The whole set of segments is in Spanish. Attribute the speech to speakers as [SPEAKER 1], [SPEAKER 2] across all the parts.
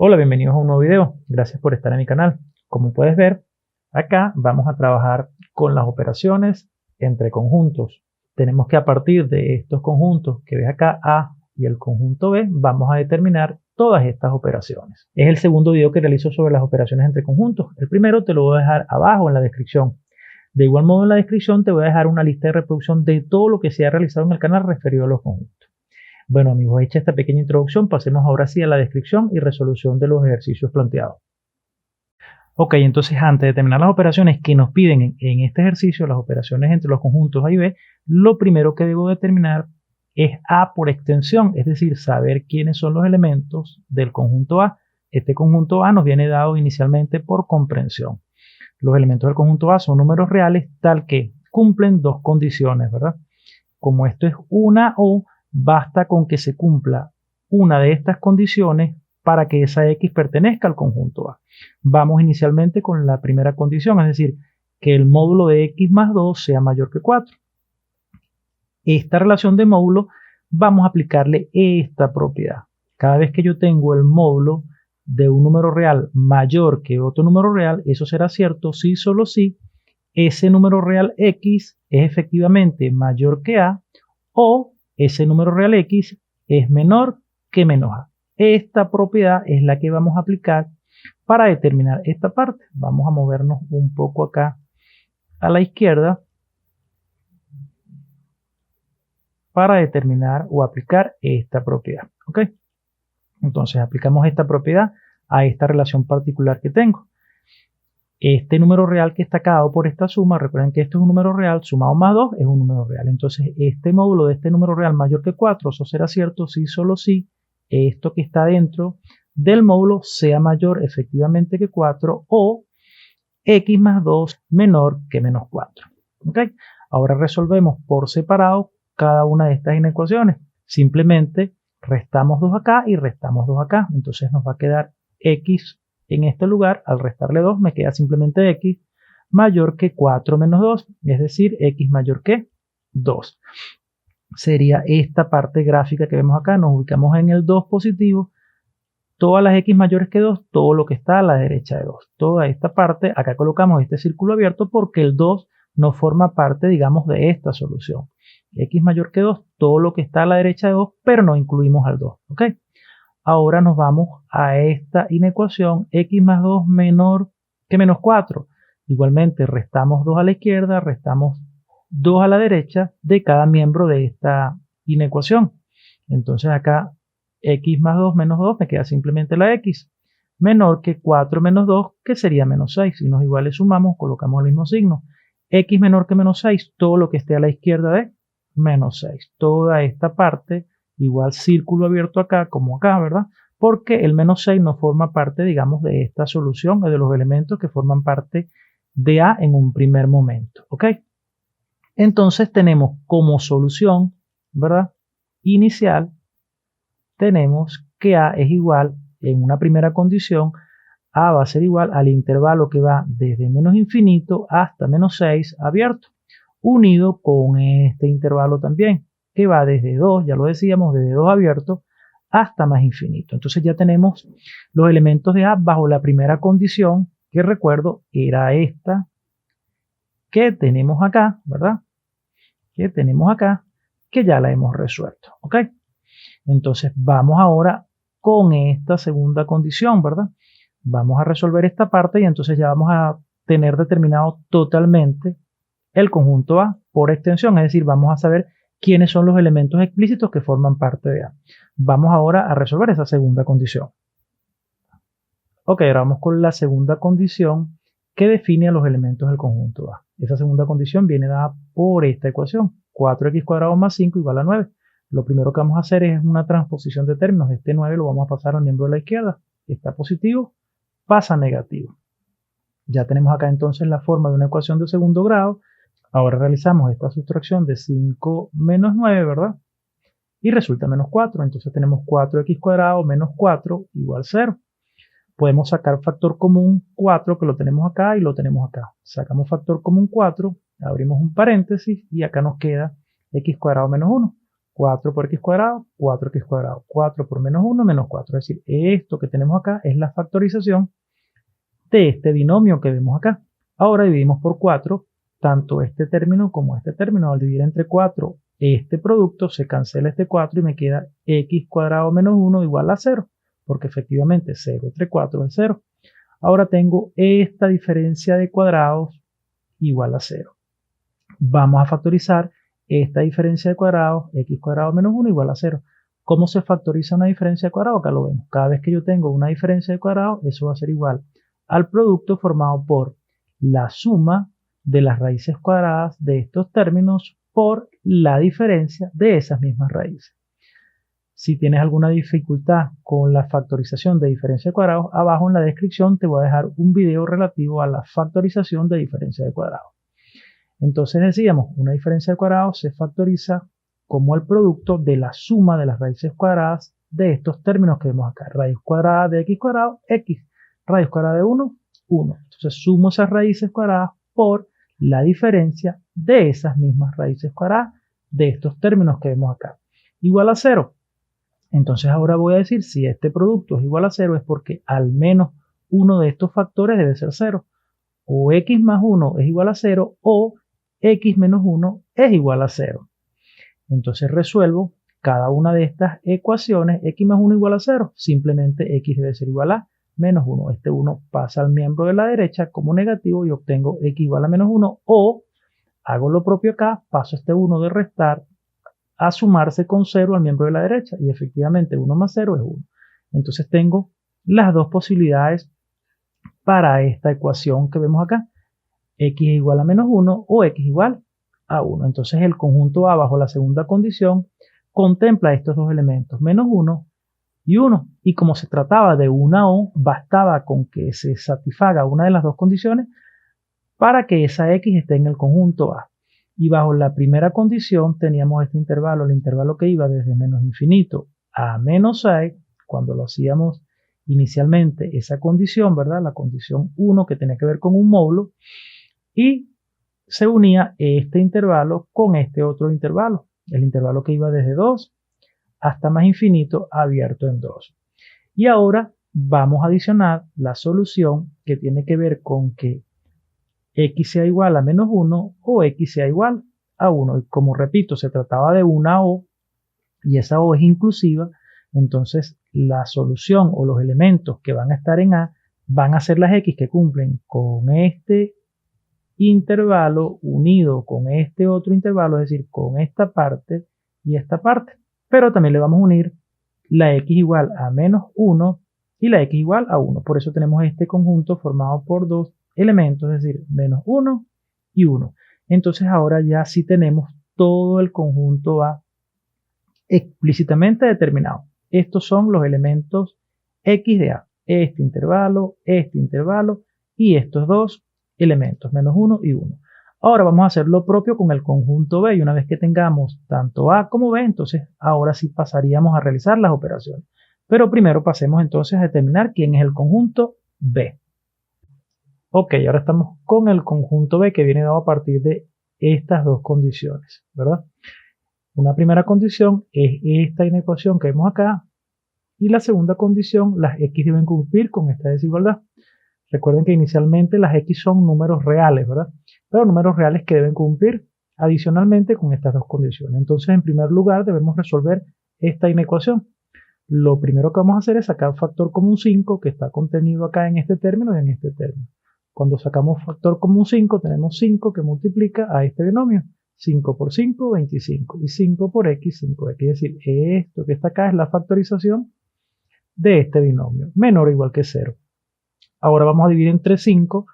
[SPEAKER 1] Hola, bienvenidos a un nuevo video. Gracias por estar en mi canal. Como puedes ver, acá vamos a trabajar con las operaciones entre conjuntos. Tenemos que a partir de estos conjuntos que ves acá, A y el conjunto B, vamos a determinar todas estas operaciones. Es el segundo video que realizo sobre las operaciones entre conjuntos. El primero te lo voy a dejar abajo en la descripción. De igual modo, en la descripción te voy a dejar una lista de reproducción de todo lo que se ha realizado en el canal referido a los conjuntos. Bueno amigos, hecha esta pequeña introducción, pasemos ahora sí a la descripción y resolución de los ejercicios planteados. Ok, entonces antes de terminar las operaciones que nos piden en este ejercicio, las operaciones entre los conjuntos A y B, lo primero que debo determinar es A por extensión, es decir, saber quiénes son los elementos del conjunto A. Este conjunto A nos viene dado inicialmente por comprensión. Los elementos del conjunto A son números reales tal que cumplen dos condiciones, ¿verdad? Como esto es una O, basta con que se cumpla una de estas condiciones para que esa X pertenezca al conjunto A. Vamos inicialmente con la primera condición, es decir, que el módulo de X más 2 sea mayor que 4. Esta relación de módulo vamos a aplicarle esta propiedad. Cada vez que yo tengo el módulo de un número real mayor que otro número real, eso será cierto si solo si ese número real X es efectivamente mayor que A o ese número real X es menor que menos A. Esta propiedad es la que vamos a aplicar para determinar esta parte. Vamos a movernos un poco acá a la izquierda para determinar o aplicar esta propiedad. ¿Ok? Entonces aplicamos esta propiedad a esta relación particular que tengo. Este número real que está acá dado por esta suma, recuerden que esto es un número real, sumado más 2 es un número real. Entonces, este módulo de este número real mayor que 4, eso será cierto si solo si esto que está dentro del módulo sea mayor efectivamente que 4 o x más 2 menor que menos 4. ¿Okay? Ahora resolvemos por separado cada una de estas inecuaciones. Simplemente restamos 2 acá y restamos 2 acá. Entonces nos va a quedar x en este lugar, al restarle 2 me queda simplemente x mayor que 4 menos 2, es decir, x mayor que 2. Sería esta parte gráfica que vemos acá, nos ubicamos en el 2 positivo, todas las x mayores que 2, todo lo que está a la derecha de 2. Toda esta parte, acá colocamos este círculo abierto porque el 2 no forma parte, digamos, de esta solución. X mayor que 2, todo lo que está a la derecha de 2, pero no incluimos al 2, ¿ok? Ahora nos vamos a esta inecuación, x más 2 menor que menos 4. Igualmente restamos 2 a la izquierda, restamos 2 a la derecha de cada miembro de esta inecuación. Entonces acá x más 2 menos 2 me queda simplemente la x. Menor que 4 menos 2, que sería menos 6. Si los iguales sumamos, colocamos el mismo signo. X menor que menos 6, todo lo que esté a la izquierda de menos 6. Toda esta parte igual círculo abierto acá como acá, ¿verdad? Porque el menos 6 no forma parte, digamos, de esta solución o de los elementos que forman parte de A en un primer momento, ¿ok? Entonces tenemos como solución, ¿verdad? Inicial, tenemos que A es igual, en una primera condición, A va a ser igual al intervalo que va desde menos infinito hasta menos 6 abierto, unido con este intervalo también, que va desde 2, ya lo decíamos, desde 2 abierto hasta más infinito. Entonces ya tenemos los elementos de A bajo la primera condición, que recuerdo era esta que tenemos acá, ¿verdad? Que tenemos acá, que ya la hemos resuelto, ¿ok? Entonces vamos ahora con esta segunda condición, ¿verdad? Vamos a resolver esta parte y entonces ya vamos a tener determinado totalmente el conjunto A por extensión, es decir, vamos a saber quiénes son los elementos explícitos que forman parte de A. Vamos ahora a resolver esa segunda condición. Ok, ahora vamos con la segunda condición que define a los elementos del conjunto A. Esa segunda condición viene dada por esta ecuación, 4x cuadrado más 5 igual a 9. Lo primero que vamos a hacer es una transposición de términos. Este 9 lo vamos a pasar al miembro de la izquierda. Está positivo, pasa a negativo. Ya tenemos acá entonces la forma de una ecuación de segundo grado. Ahora realizamos esta sustracción de 5 menos 9, ¿verdad? Y resulta menos 4. Entonces tenemos 4x cuadrado menos 4 igual 0. Podemos sacar factor común 4, que lo tenemos acá y lo tenemos acá. Sacamos factor común 4, abrimos un paréntesis y acá nos queda x cuadrado menos 1. 4 por x cuadrado, 4x cuadrado. 4 por menos 1, menos 4. Es decir, esto que tenemos acá es la factorización de este binomio que vemos acá. Ahora dividimos por 4 tanto este término como este término. Al dividir entre 4 este producto, se cancela este 4 y me queda x cuadrado menos 1 igual a 0, porque efectivamente 0 entre 4 es 0. Ahora tengo esta diferencia de cuadrados igual a 0. Vamos a factorizar esta diferencia de cuadrados, x cuadrado menos 1 igual a 0. ¿Cómo se factoriza una diferencia de cuadrados? Acá lo vemos. Cada vez que yo tengo una diferencia de cuadrados, eso va a ser igual al producto formado por la suma de las raíces cuadradas de estos términos por la diferencia de esas mismas raíces. Si tienes alguna dificultad con la factorización de diferencia de cuadrados, abajo en la descripción te voy a dejar un video relativo a la factorización de diferencia de cuadrados. Entonces decíamos, una diferencia de cuadrados se factoriza como el producto de la suma de las raíces cuadradas de estos términos que vemos acá. Raíz cuadrada de x cuadrado, x. Raíz cuadrada de 1, 1. Entonces sumo esas raíces cuadradas por la diferencia de esas mismas raíces cuadradas de estos términos que vemos acá. Igual a 0. Entonces ahora voy a decir si este producto es igual a 0 es porque al menos uno de estos factores debe ser 0. O x más 1 es igual a 0 o x menos 1 es igual a 0. Entonces resuelvo cada una de estas ecuaciones. X más 1 igual a 0. Simplemente x debe ser igual a menos 1. Este 1 pasa al miembro de la derecha como negativo y obtengo x igual a menos 1. O hago lo propio acá, paso este 1 de restar a sumarse con 0 al miembro de la derecha. Y efectivamente 1 más 0 es 1. Entonces tengo las dos posibilidades para esta ecuación que vemos acá. X es igual a menos 1 o x igual a 1. Entonces el conjunto A bajo la segunda condición contempla estos dos elementos, menos 1 y 1. Y como se trataba de una O, bastaba con que se satisfaga una de las dos condiciones para que esa X esté en el conjunto A. Y bajo la primera condición teníamos este intervalo, el intervalo que iba desde menos infinito a menos 6, cuando lo hacíamos inicialmente esa condición, ¿verdad? La condición 1 que tenía que ver con un módulo, y se unía este intervalo con este otro intervalo, el intervalo que iba desde 2 hasta más infinito abierto en 2. Y ahora vamos a adicionar la solución que tiene que ver con que x sea igual a menos 1 o x sea igual a 1. Y como repito, se trataba de una O y esa O es inclusiva, entonces la solución o los elementos que van a estar en A van a ser las x que cumplen con este intervalo unido con este otro intervalo, es decir, con esta parte y esta parte. Pero también le vamos a unir la x igual a menos 1 y la x igual a 1. Por eso tenemos este conjunto formado por dos elementos, es decir, menos 1 y 1. Entonces ahora ya sí tenemos todo el conjunto A explícitamente determinado. Estos son los elementos x de A. Este intervalo y estos dos elementos, menos 1 y 1. Ahora vamos a hacer lo propio con el conjunto B y una vez que tengamos tanto A como B, entonces ahora sí pasaríamos a realizar las operaciones. Pero primero pasemos entonces a determinar quién es el conjunto B. Ok, ahora estamos con el conjunto B que viene dado a partir de estas dos condiciones, ¿verdad? Una primera condición es esta inecuación que vemos acá y la segunda condición, las x deben cumplir con esta desigualdad. Recuerden que inicialmente las x son números reales, ¿verdad? Pero números reales que deben cumplir adicionalmente con estas dos condiciones. Entonces, en primer lugar, debemos resolver esta inecuación. Lo primero que vamos a hacer es sacar factor común 5 que está contenido acá en este término y en este término. Cuando sacamos factor común 5, tenemos 5 que multiplica a este binomio. 5 por 5, 25. Y 5 por x, 5x. Es decir, esto que está acá es la factorización de este binomio, menor o igual que 0. Ahora vamos a dividir entre 5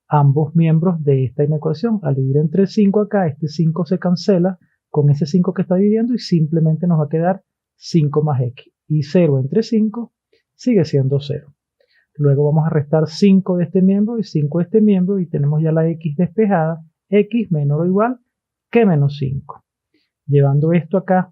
[SPEAKER 1] ambos miembros de esta inecuación. Al dividir entre 5 acá, este 5 se cancela con ese 5 que está dividiendo y simplemente nos va a quedar 5 más x. Y 0 entre 5 sigue siendo 0. Luego vamos a restar 5 de este miembro y 5 de este miembro y tenemos ya la x despejada, x menor o igual que menos 5. Llevando esto acá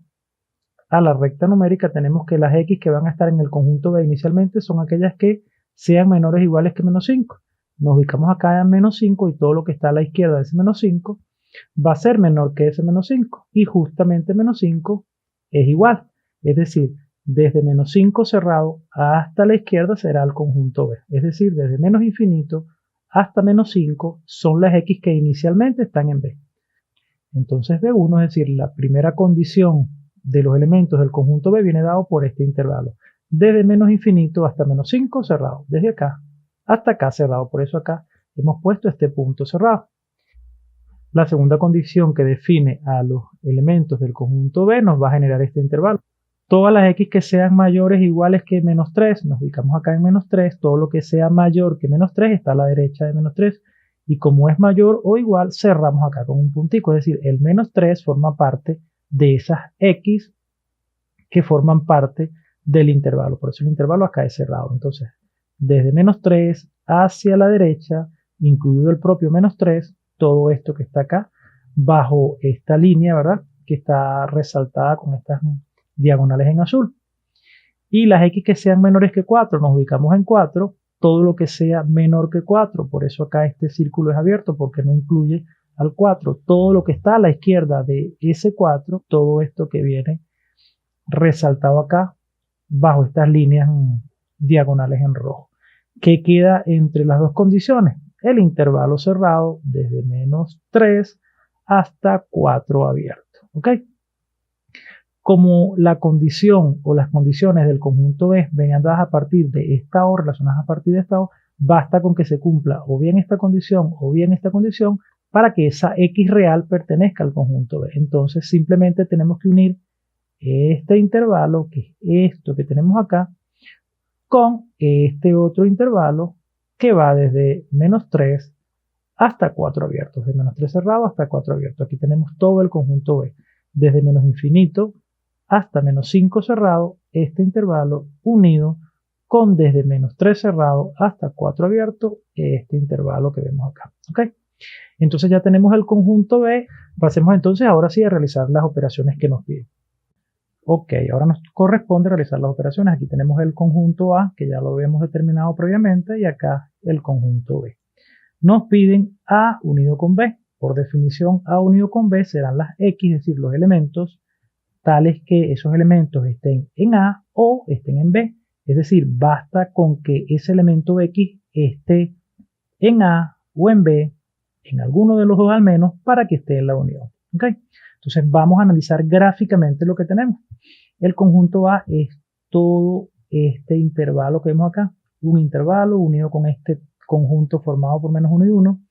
[SPEAKER 1] a la recta numérica, tenemos que las x que van a estar en el conjunto B inicialmente son aquellas que sean menores o iguales que menos 5. Nos ubicamos acá en menos 5 y todo lo que está a la izquierda de ese menos 5 va a ser menor que ese menos 5. Y justamente menos 5 es igual. Es decir, desde menos 5 cerrado hasta la izquierda será el conjunto B. Es decir, desde menos infinito hasta menos 5 son las X que inicialmente están en B. Entonces B1, es decir, la primera condición de los elementos del conjunto B viene dado por este intervalo. Desde menos infinito hasta menos 5 cerrado. Desde acá hasta acá cerrado. Por eso acá hemos puesto este punto cerrado. La segunda condición que define a los elementos del conjunto B nos va a generar este intervalo. Todas las X que sean mayores o iguales que menos 3, nos ubicamos acá en menos 3. Todo lo que sea mayor que menos 3 está a la derecha de menos 3. Y como es mayor o igual, cerramos acá con un puntico. Es decir, el menos 3 forma parte de esas X que forman parte del intervalo. Por eso el intervalo acá es cerrado. Entonces, desde menos 3 hacia la derecha, incluido el propio menos 3, todo esto que está acá, bajo esta línea, ¿verdad? Que está resaltada con estas diagonales en azul. Y las X que sean menores que 4, nos ubicamos en 4. Todo lo que sea menor que 4, por eso acá este círculo es abierto, porque no incluye al 4. Todo lo que está a la izquierda de ese 4, todo esto que viene resaltado acá, bajo estas líneas diagonales en rojo. ¿Qué queda entre las dos condiciones? El intervalo cerrado desde menos 3 hasta 4 abierto. ¿Ok? Como la condición o las condiciones del conjunto B vengan dadas a partir de esta O, relacionadas a partir de esta O, basta con que se cumpla o bien esta condición o bien esta condición para que esa X real pertenezca al conjunto B. Entonces simplemente tenemos que unir este intervalo, que es esto que tenemos acá, con este otro intervalo que va desde menos 3 hasta 4 abiertos, de menos 3 cerrado hasta 4 abiertos. Aquí tenemos todo el conjunto B, desde menos infinito hasta menos 5 cerrado, este intervalo unido con desde menos 3 cerrado hasta 4 abierto, este intervalo que vemos acá. ¿Ok? Entonces ya tenemos el conjunto B. Pasemos entonces ahora sí a realizar las operaciones que nos piden. Ok, ahora nos corresponde realizar las operaciones. Aquí tenemos el conjunto A, que ya lo habíamos determinado previamente, y acá el conjunto B. Nos piden A unido con B. Por definición, A unido con B serán las X, es decir, los elementos tales que esos elementos estén en A o estén en B. Es decir, basta con que ese elemento X esté en A o en B, en alguno de los dos al menos, para que esté en la unión. ¿Ok? Entonces vamos a analizar gráficamente lo que tenemos. El conjunto A es todo este intervalo que vemos acá, un intervalo unido con este conjunto formado por menos 1 y 1,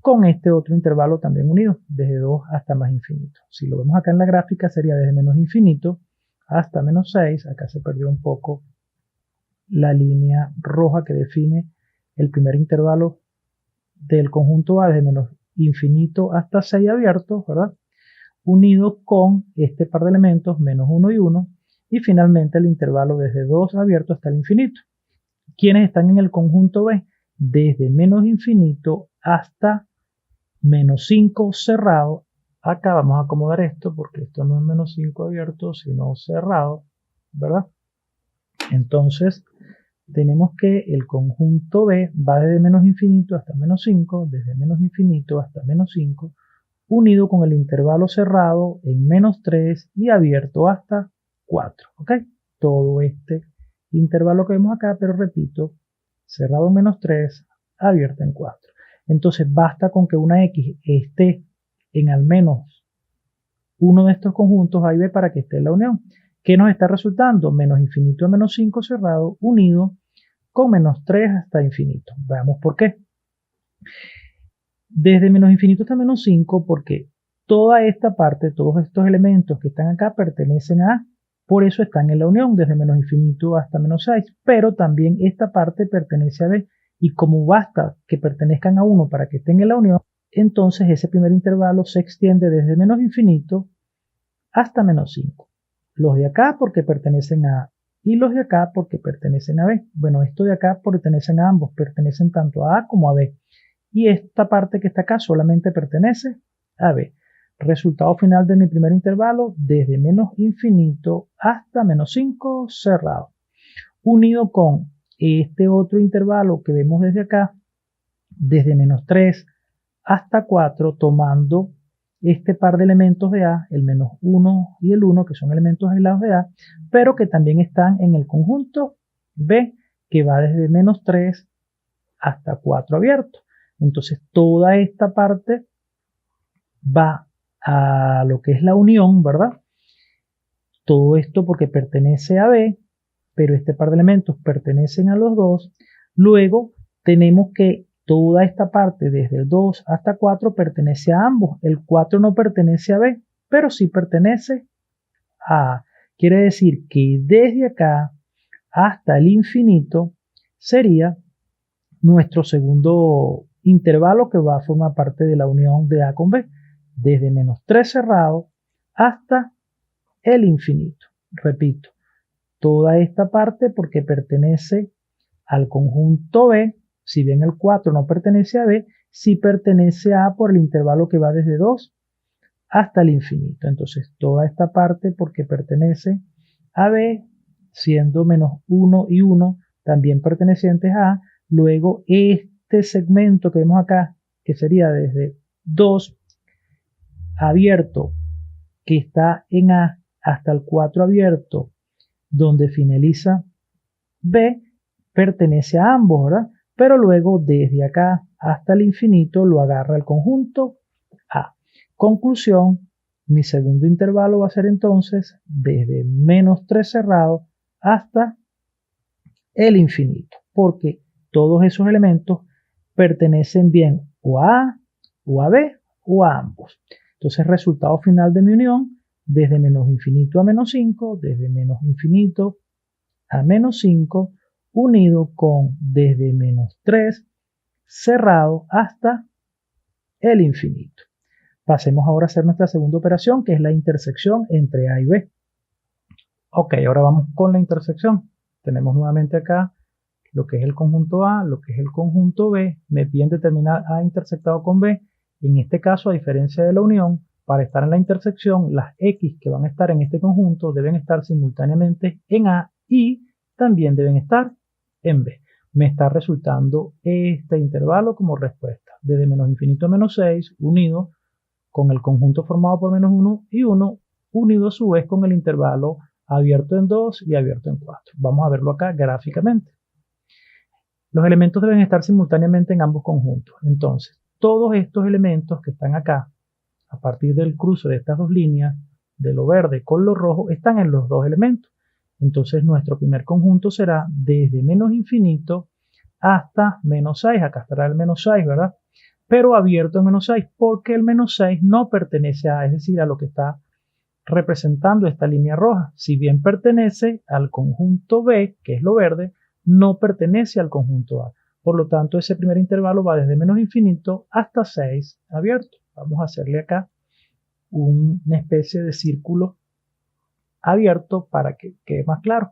[SPEAKER 1] con este otro intervalo también unido, desde 2 hasta más infinito. Si lo vemos acá en la gráfica, sería desde menos infinito hasta menos 6. Acá se perdió un poco la línea roja que define el primer intervalo del conjunto A, desde menos infinito hasta 6 abiertos, ¿verdad? Unido con este par de elementos, menos 1 y 1, y finalmente el intervalo desde 2 abierto hasta el infinito. ¿Quiénes están en el conjunto B? Desde menos infinito hasta menos 5 cerrado. Acá vamos a acomodar esto, porque esto no es menos 5 abierto, sino cerrado, ¿verdad? Entonces, tenemos que el conjunto B va desde menos infinito hasta menos 5, desde menos infinito hasta menos 5, unido con el intervalo cerrado en menos 3 y abierto hasta 4. ¿Ok? Todo este intervalo que vemos acá, pero repito, cerrado en menos 3, abierto en 4. Entonces basta con que una X esté en al menos uno de estos conjuntos A y B para que esté en la unión. ¿Qué nos está resultando? Menos infinito a menos 5 cerrado unido con menos 3 hasta infinito. Veamos por qué. Desde menos infinito hasta menos 5, porque toda esta parte, todos estos elementos que están acá pertenecen a A, por eso están en la unión, desde menos infinito hasta menos 6, pero también esta parte pertenece a B, y como basta que pertenezcan a 1 para que estén en la unión, entonces ese primer intervalo se extiende desde menos infinito hasta menos 5. Los de acá porque pertenecen a A, y los de acá porque pertenecen a B. Bueno, estos de acá pertenecen a ambos, pertenecen tanto a A como a B. Y esta parte que está acá solamente pertenece a B. Resultado final de mi primer intervalo, desde menos infinito hasta menos 5 cerrado. Unido con este otro intervalo que vemos desde acá, desde menos 3 hasta 4, tomando este par de elementos de A, el menos 1 y el 1, que son elementos aislados de A, pero que también están en el conjunto B, que va desde menos 3 hasta 4 abierto. Entonces toda esta parte va a lo que es la unión, ¿verdad? Todo esto porque pertenece a B, pero este par de elementos pertenecen a los dos. Luego tenemos que toda esta parte desde el 2 hasta 4 pertenece a ambos. El 4 no pertenece a B, pero sí pertenece a A. Quiere decir que desde acá hasta el infinito sería nuestro segundo intervalo que va a formar parte de la unión de A con B. Desde menos 3 cerrado hasta el infinito. Repito, toda esta parte porque pertenece al conjunto B, si bien el 4 no pertenece a B, sí pertenece a A por el intervalo que va desde 2 hasta el infinito. Entonces, toda esta parte porque pertenece a B, siendo menos 1 y 1 también pertenecientes a A. Luego, este segmento que vemos acá, que sería desde 2 abierto, que está en A, hasta el 4 abierto, donde finaliza B, pertenece a ambos, ¿verdad? Pero luego desde acá hasta el infinito lo agarra el conjunto A. Conclusión, mi segundo intervalo va a ser entonces desde menos 3 cerrado hasta el infinito, porque todos esos elementos pertenecen bien o a A, o a B, o a ambos. Entonces, resultado final de mi unión, desde menos infinito a menos 5, desde menos infinito a menos 5, unido con desde menos 3 cerrado hasta el infinito. Pasemos ahora a hacer nuestra segunda operación, que es la intersección entre A y B. Ok, ahora vamos con la intersección. Tenemos nuevamente acá lo que es el conjunto A, lo que es el conjunto B. Me piden determinar A intersectado con B. En este caso, a diferencia de la unión, para estar en la intersección, las X que van a estar en este conjunto deben estar simultáneamente en A y también deben estar en B. Me está resultando este intervalo como respuesta. Desde menos infinito a menos 6, unido con el conjunto formado por menos 1 y 1, unido a su vez con el intervalo abierto en 2 y abierto en 4. Vamos a verlo acá gráficamente. Los elementos deben estar simultáneamente en ambos conjuntos. Entonces, todos estos elementos que están acá, a partir del cruce de estas dos líneas, de lo verde con lo rojo, están en los dos elementos. Entonces, nuestro primer conjunto será desde menos infinito hasta menos 6. Acá estará el menos 6, ¿verdad? Pero abierto en menos 6, porque el menos 6 no pertenece a, es decir, a lo que está representando esta línea roja. Si bien pertenece al conjunto B, que es lo verde, no pertenece al conjunto A. Por lo tanto, ese primer intervalo va desde menos infinito hasta 6 abierto. Vamos a hacerle acá una especie de círculo abierto para que quede más claro.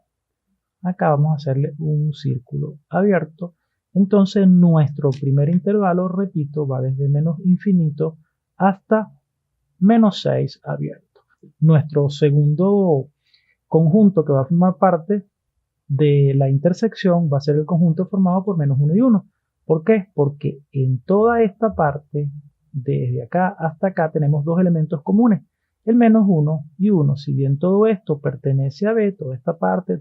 [SPEAKER 1] Acá vamos a hacerle un círculo abierto. Entonces, nuestro primer intervalo, repito, va desde menos infinito hasta menos 6 abierto. Nuestro segundo conjunto que va a formar parte de la intersección va a ser el conjunto formado por menos 1 y 1. ¿Por qué? Porque en toda esta parte, desde acá hasta acá, tenemos dos elementos comunes, el menos 1 y 1. Si bien todo esto pertenece a B, toda esta parte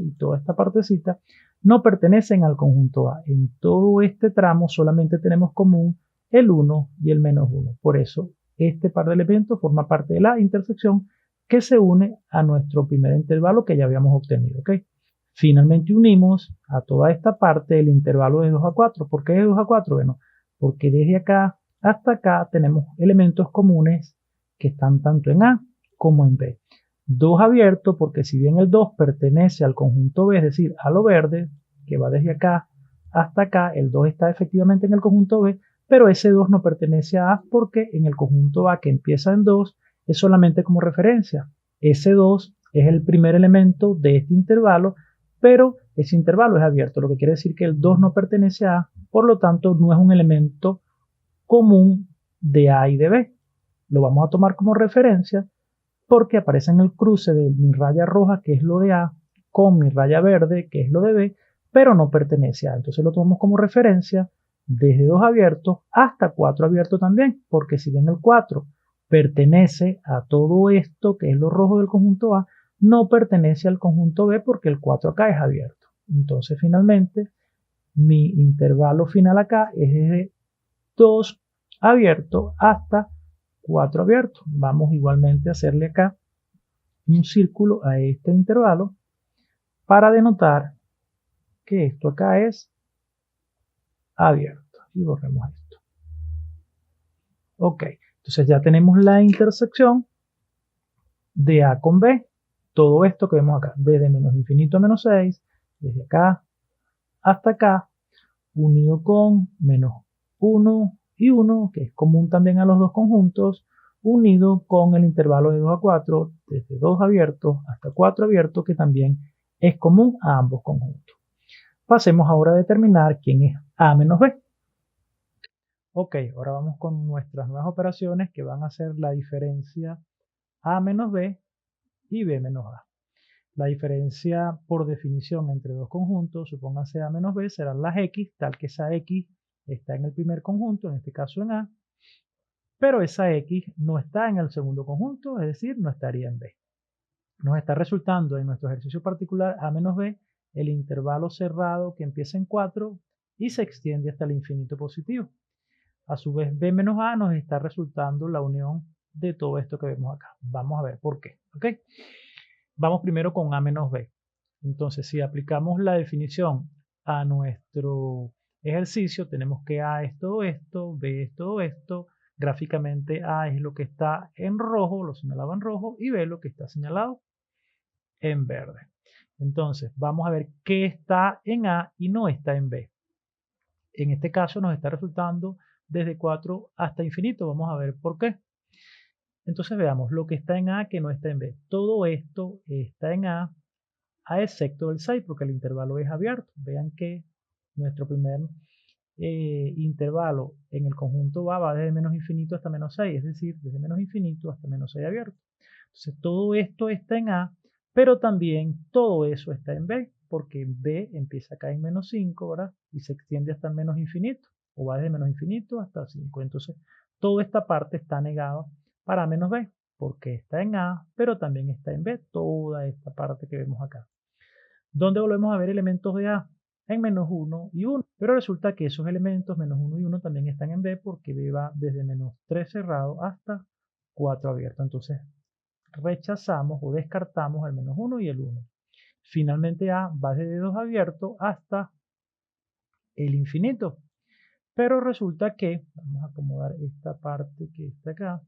[SPEAKER 1] y toda esta partecita, no pertenecen al conjunto A. En todo este tramo solamente tenemos común el 1 y el menos 1. Por eso, este par de elementos forma parte de la intersección que se une a nuestro primer intervalo que ya habíamos obtenido. ¿Okay? Finalmente unimos a toda esta parte el intervalo de 2 a 4. ¿Por qué de 2 a 4? Bueno, porque desde acá hasta acá tenemos elementos comunes que están tanto en A como en B. 2 abierto porque si bien el 2 pertenece al conjunto B, es decir, a lo verde, que va desde acá hasta acá, el 2 está efectivamente en el conjunto B, pero ese 2 no pertenece a A porque en el conjunto A que empieza en 2 es solamente como referencia. Ese 2 es el primer elemento de este intervalo, pero ese intervalo es abierto, lo que quiere decir que el 2 no pertenece a A, por lo tanto no es un elemento común de A y de B. Lo vamos a tomar como referencia porque aparece en el cruce de mi raya roja, que es lo de A, con mi raya verde, que es lo de B, pero no pertenece a A. Entonces lo tomamos como referencia desde 2 abiertos hasta 4 abiertos también, porque si bien el 4 pertenece a todo esto que es lo rojo del conjunto A, no pertenece al conjunto B porque el 4 acá es abierto. Entonces finalmente mi intervalo final acá es desde 2 abierto hasta 4 abierto. Vamos igualmente a hacerle acá un círculo a este intervalo para denotar que esto acá es abierto. Y borremos esto. Ok, entonces ya tenemos la intersección de A con B. Todo esto que vemos acá, desde menos infinito a menos 6, desde acá hasta acá, unido con menos 1 y 1, que es común también a los dos conjuntos, unido con el intervalo de 2 a 4, desde 2 abiertos hasta 4 abiertos, que también es común a ambos conjuntos. Pasemos ahora a determinar quién es A menos B. Ok, ahora vamos con nuestras nuevas operaciones que van a ser la diferencia A menos B y B menos A. La diferencia por definición entre dos conjuntos, supóngase A menos B, serán las X, tal que esa X está en el primer conjunto, en este caso en A, pero esa X no está en el segundo conjunto, es decir, no estaría en B. Nos está resultando en nuestro ejercicio particular A menos B el intervalo cerrado que empieza en 4 y se extiende hasta el infinito positivo. A su vez, B menos A nos está resultando la unión de todo esto que vemos acá. Vamos a ver por qué. ¿Ok? Vamos primero con A menos B. Entonces, si aplicamos la definición a nuestro ejercicio, tenemos que A es todo esto, B es todo esto. Gráficamente A es lo que está en rojo, lo señalaba en rojo, y B lo que está señalado en verde. Entonces, vamos a ver qué está en A y no está en B. En este caso nos está resultando desde 4 hasta infinito. Vamos a ver por qué. Entonces veamos lo que está en A que no está en B. Todo esto está en A excepto el 6 porque el intervalo es abierto. Vean que nuestro primer intervalo en el conjunto va desde menos infinito hasta menos 6, es decir, desde menos infinito hasta menos 6 abierto. Entonces todo esto está en A, pero también todo eso está en B, porque B empieza acá en menos 5, ¿verdad? Y se extiende hasta el menos infinito, o va desde menos infinito hasta 5. Entonces toda esta parte está negada para menos B, porque está en A, pero también está en B, toda esta parte que vemos acá. ¿Dónde volvemos a ver elementos de A? En menos 1 y 1. Pero resulta que esos elementos, menos 1 y 1, también están en B porque B va desde menos 3 cerrado hasta 4 abierto. Entonces rechazamos o descartamos el menos 1 y el 1. Finalmente A va desde 2 abierto hasta el infinito. Pero resulta que, vamos a acomodar esta parte que está acá.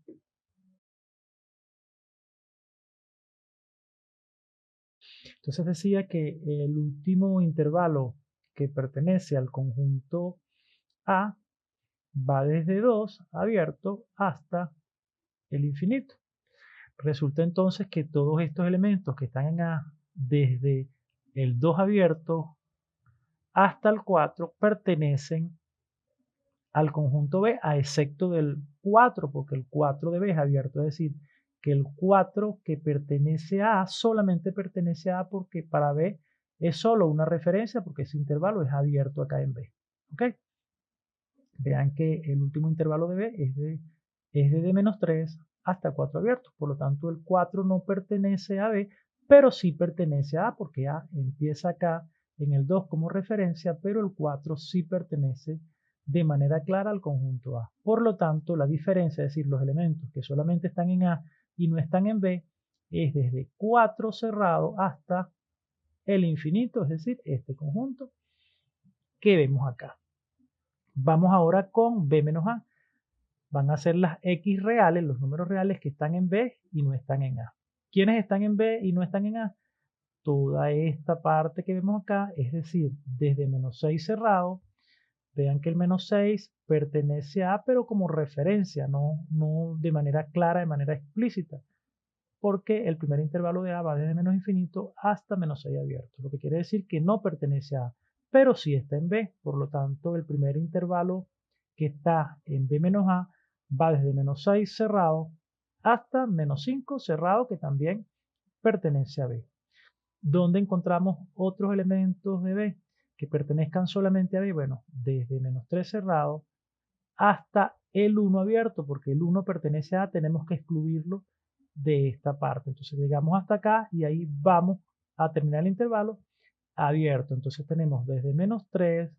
[SPEAKER 1] Entonces decía que el último intervalo que pertenece al conjunto A va desde 2 abierto hasta el infinito. Resulta entonces que todos estos elementos que están en A desde el 2 abierto hasta el 4 pertenecen al conjunto B, a excepto del 4, porque el 4 de B es abierto, es decir, que el 4 que pertenece a A solamente pertenece a A porque para B es solo una referencia porque ese intervalo es abierto acá en B. ¿Ok? Vean que el último intervalo de B es de menos 3 hasta 4 abiertos. Por lo tanto, el 4 no pertenece a B, pero sí pertenece a A, porque A empieza acá en el 2 como referencia, pero el 4 sí pertenece de manera clara al conjunto A. Por lo tanto, la diferencia, es decir, los elementos que solamente están en A y no están en B, es desde 4 cerrado hasta el infinito, es decir, este conjunto que vemos acá. Vamos ahora con B menos A. Van a ser las X reales, los números reales que están en B y no están en A. ¿Quiénes están en B y no están en A? Toda esta parte que vemos acá, es decir, desde menos 6 cerrado, vean que el menos 6 pertenece a A, pero como referencia, no de manera clara, de manera explícita, porque el primer intervalo de A va desde menos infinito hasta menos 6 abierto, lo que quiere decir que no pertenece a A, pero sí está en B, por lo tanto, el primer intervalo que está en B menos A va desde menos 6 cerrado hasta menos 5 cerrado, que también pertenece a B. ¿Dónde encontramos otros elementos de B que pertenezcan solamente a B? Bueno, desde menos 3 cerrado hasta el 1 abierto, porque el 1 pertenece a A, tenemos que excluirlo de esta parte. Entonces llegamos hasta acá y ahí vamos a terminar el intervalo abierto. Entonces tenemos desde -3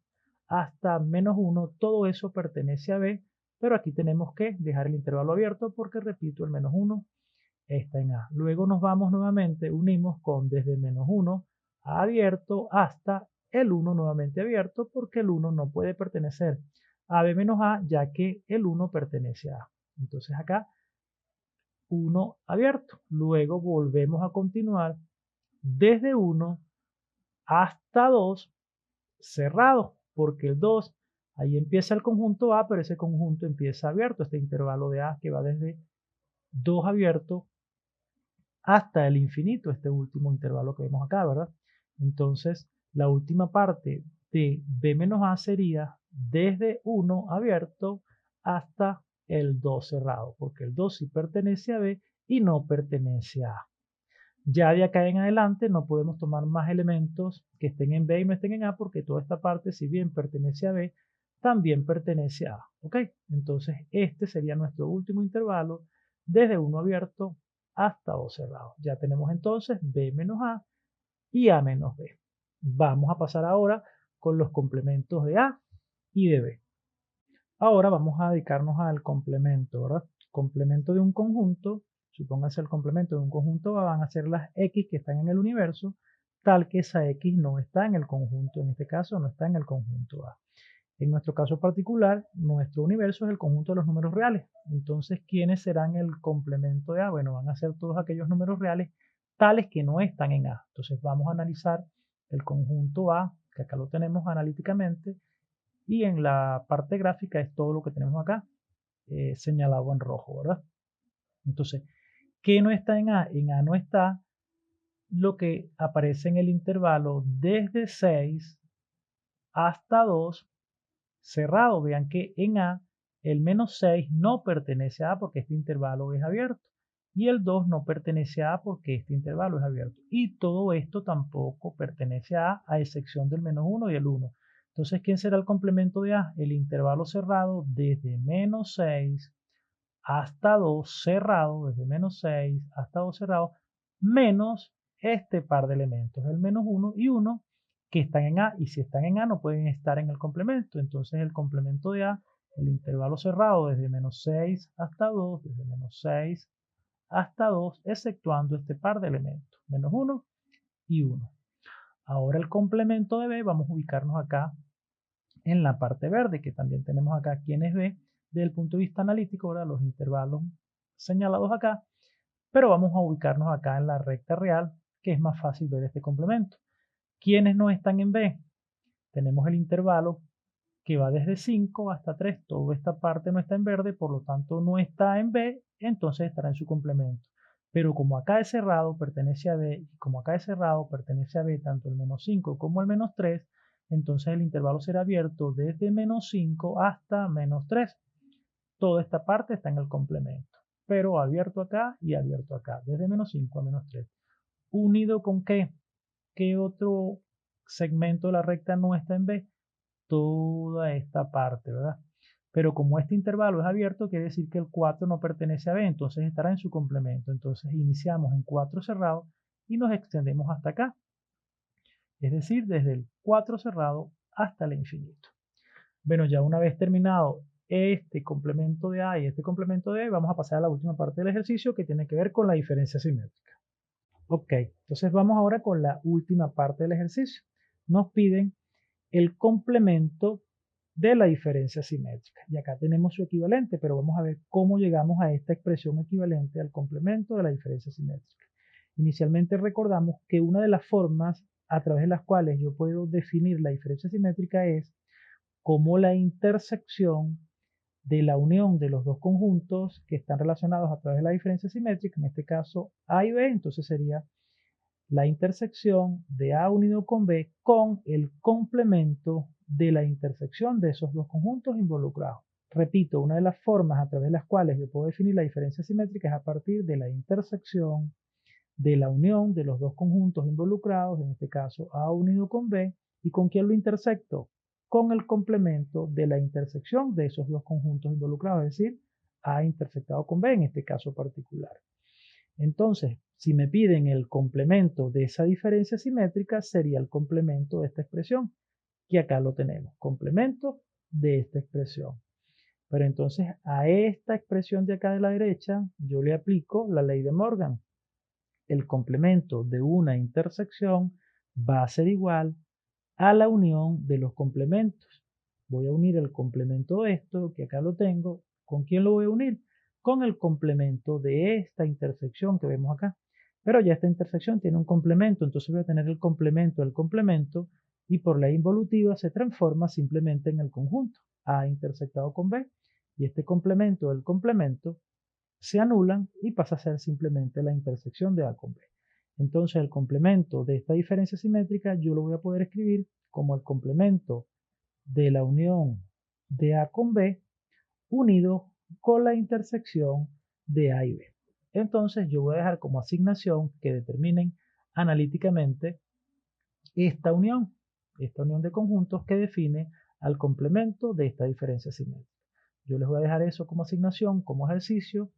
[SPEAKER 1] hasta -1, todo eso pertenece a B, pero aquí tenemos que dejar el intervalo abierto porque, repito, el -1 está en A. Luego nos vamos nuevamente, unimos con desde -1 abierto hasta el 1 nuevamente abierto, porque el 1 no puede pertenecer a B menos A, ya que el 1 pertenece a A. Entonces acá 1 abierto. Luego volvemos a continuar desde 1 hasta 2 cerrado, porque el 2, ahí empieza el conjunto A, pero ese conjunto empieza abierto, este intervalo de A que va desde 2 abierto hasta el infinito, este último intervalo que vemos acá, ¿verdad? Entonces, la última parte de B menos A sería desde 1 abierto hasta el 2 cerrado, porque el 2 sí pertenece a B y no pertenece a A. Ya de acá en adelante no podemos tomar más elementos que estén en B y no estén en A, porque toda esta parte, si bien pertenece a B, también pertenece a A. ¿Ok? Entonces, este sería nuestro último intervalo desde 1 abierto hasta 2 cerrado. Ya tenemos entonces B menos A y A menos B. Vamos a pasar ahora con los complementos de A y de B. Ahora vamos a dedicarnos al complemento, ¿verdad? Complemento de un conjunto, supónganse el complemento de un conjunto A, van a ser las X que están en el universo, tal que esa X no está en el conjunto, en este caso no está en el conjunto A. En nuestro caso particular, nuestro universo es el conjunto de los números reales. Entonces, ¿quiénes serán el complemento de A? Bueno, van a ser todos aquellos números reales tales que no están en A. Entonces, vamos a analizar el conjunto A, que acá lo tenemos analíticamente, y en la parte gráfica es todo lo que tenemos acá señalado en rojo, ¿verdad? Entonces, ¿qué no está en A? En A no está lo que aparece en el intervalo desde 6 hasta 2 cerrado. Vean que en A el -6 no pertenece a A porque este intervalo es abierto. Y el 2 no pertenece a A porque este intervalo es abierto. Y todo esto tampoco pertenece a A, a excepción del -1 y el 1. Entonces, ¿quién será el complemento de A? El intervalo cerrado desde -6 hasta 2 cerrado, desde -6 hasta 2 cerrado, menos este par de elementos, el -1 y 1, que están en A, y si están en A no pueden estar en el complemento. Entonces el complemento de A, el intervalo cerrado desde -6 hasta 2, desde -6 hasta 2, exceptuando este par de elementos, -1 y 1. Ahora el complemento de B, vamos a ubicarnos acá en la parte verde, que también tenemos acá quién es B, desde el punto de vista analítico, ¿verdad? Los intervalos señalados acá, pero vamos a ubicarnos acá en la recta real, que es más fácil ver este complemento. ¿Quiénes no están en B? Tenemos el intervalo que va desde 5 hasta 3, toda esta parte no está en verde, por lo tanto no está en B, entonces estará en su complemento. Pero como acá es cerrado, pertenece a B, y como acá es cerrado, pertenece a B tanto el -5 como el -3, entonces el intervalo será abierto desde -5 hasta -3. Toda esta parte está en el complemento, pero abierto acá y abierto acá, desde -5 a -3. ¿Unido con qué? ¿Qué otro segmento de la recta no está en B? Toda esta parte, ¿verdad? Pero como este intervalo es abierto, quiere decir que el 4 no pertenece a B, entonces estará en su complemento. Entonces iniciamos en 4 cerrado y nos extendemos hasta acá, es decir, desde el 4 cerrado hasta el infinito. Bueno, ya una vez terminado este complemento de A y este complemento de B, vamos a pasar a la última parte del ejercicio que tiene que ver con la diferencia simétrica. Ok, entonces vamos ahora con la última parte del ejercicio. Nos piden el complemento de la diferencia simétrica. Y acá tenemos su equivalente, pero vamos a ver cómo llegamos a esta expresión equivalente al complemento de la diferencia simétrica. Inicialmente recordamos que una de las formas a través de las cuales yo puedo definir la diferencia simétrica es como la intersección de la unión de los dos conjuntos que están relacionados a través de la diferencia simétrica, en este caso A y B, entonces sería la intersección de A unido con B con el complemento de la intersección de esos dos conjuntos involucrados. Repito, una de las formas a través de las cuales yo puedo definir la diferencia simétrica es a partir de la intersección de la unión de los dos conjuntos involucrados, en este caso A unido con B, ¿y con quién lo intersecto? con el complemento de la intersección de esos dos conjuntos involucrados, es decir, A intersectado con B en este caso particular. Entonces, si me piden el complemento de esa diferencia simétrica, sería el complemento de esta expresión, que acá lo tenemos, complemento de esta expresión. Pero entonces a esta expresión de acá de la derecha, yo le aplico la ley de Morgan. El complemento de una intersección va a ser igual a la unión de los complementos. Voy a unir el complemento de esto, que acá lo tengo. ¿Con quién lo voy a unir? Con el complemento de esta intersección que vemos acá. Pero ya esta intersección tiene un complemento, entonces voy a tener el complemento del complemento y por ley involutiva se transforma simplemente en el conjunto A intersectado con B. Y este complemento del complemento se anulan y pasa a ser simplemente la intersección de A con B. Entonces el complemento de esta diferencia simétrica yo lo voy a poder escribir como el complemento de la unión de A con B unido con la intersección de A y B. Entonces yo voy a dejar como asignación que determinen analíticamente esta unión de conjuntos que define al complemento de esta diferencia simétrica. Yo les voy a dejar eso como asignación, como ejercicio.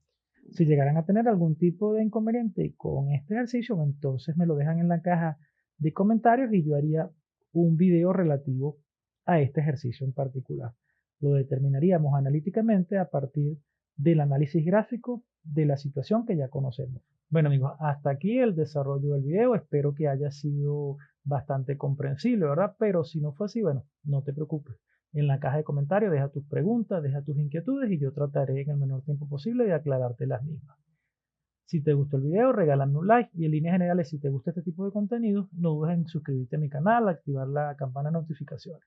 [SPEAKER 1] Si llegaran a tener algún tipo de inconveniente con este ejercicio, entonces me lo dejan en la caja de comentarios y yo haría un video relativo a este ejercicio en particular. Lo determinaríamos analíticamente a partir del análisis gráfico de la situación que ya conocemos. Bueno amigos, hasta aquí el desarrollo del video. Espero que haya sido bastante comprensible, ¿verdad? Pero si no fue así, bueno, no te preocupes. En la caja de comentarios deja tus preguntas, deja tus inquietudes y yo trataré en el menor tiempo posible de aclararte las mismas. Si te gustó el video, regálame un like y en líneas generales, si te gusta este tipo de contenido, no dudes en suscribirte a mi canal, activar la campana de notificaciones.